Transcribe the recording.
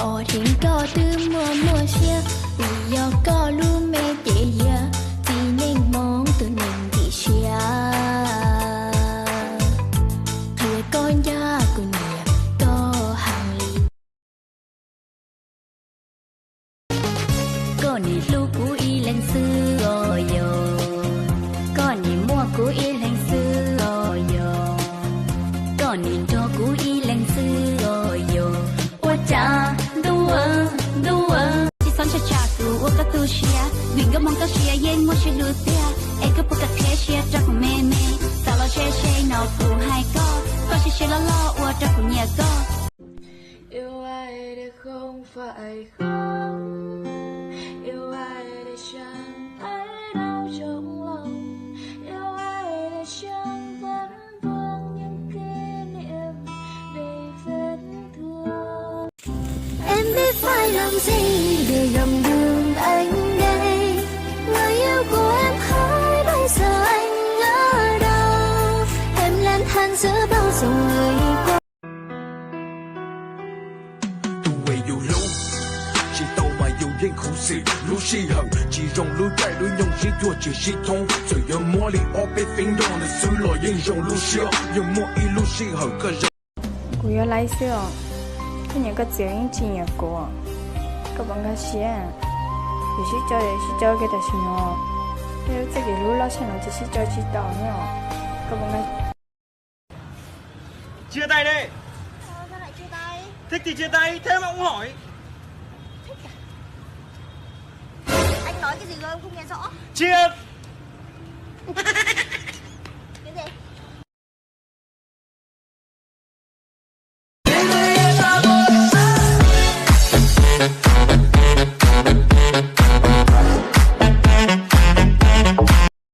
bỏ thiên có từ mùa mùa xia vì do có lu mê dễ dàng chỉ nên mong từ nên thị xia thưa con gia của nhà có hàng lý có ni lu cú y lên xưa rồi có ni mua cú y lên xưa rồi có ni cho cú y lên xưa rồi我家的我只想吃茶谷我个都是啊云个梦个是啊烟我是路的啊一个不个开是啊找个妹妹早了谁谁闹不还高có是谁了了我找不捏高 yêu ai để không phải không yêu ai để chẳng ai đau trong lòng yêu ai để chẳng vẫn vương những kỷ niệm đầy vết thương em biết phải làm gì để gặp được anh đây người yêu của em hỏi bây giờ anh ở đâu em lang thang giữa bao dòng người qua为有路，是刀嘛有人苦死，路是恨，其中路在路用是多只是痛，最有魔力我被冰冻的水落英雄路笑，有魔一路是恨个人。我要来笑，看见个只有一斤一个，个帮个钱，有些交给他行哦，有这个路老钱了，就是交去到了，个帮个。Chia tay đi. Sao lại chia tay? Thích thì chia tay, thế mà cũng hỏi. Thích à? Anh nói cái gì rồi em không nghe rõ. Chia.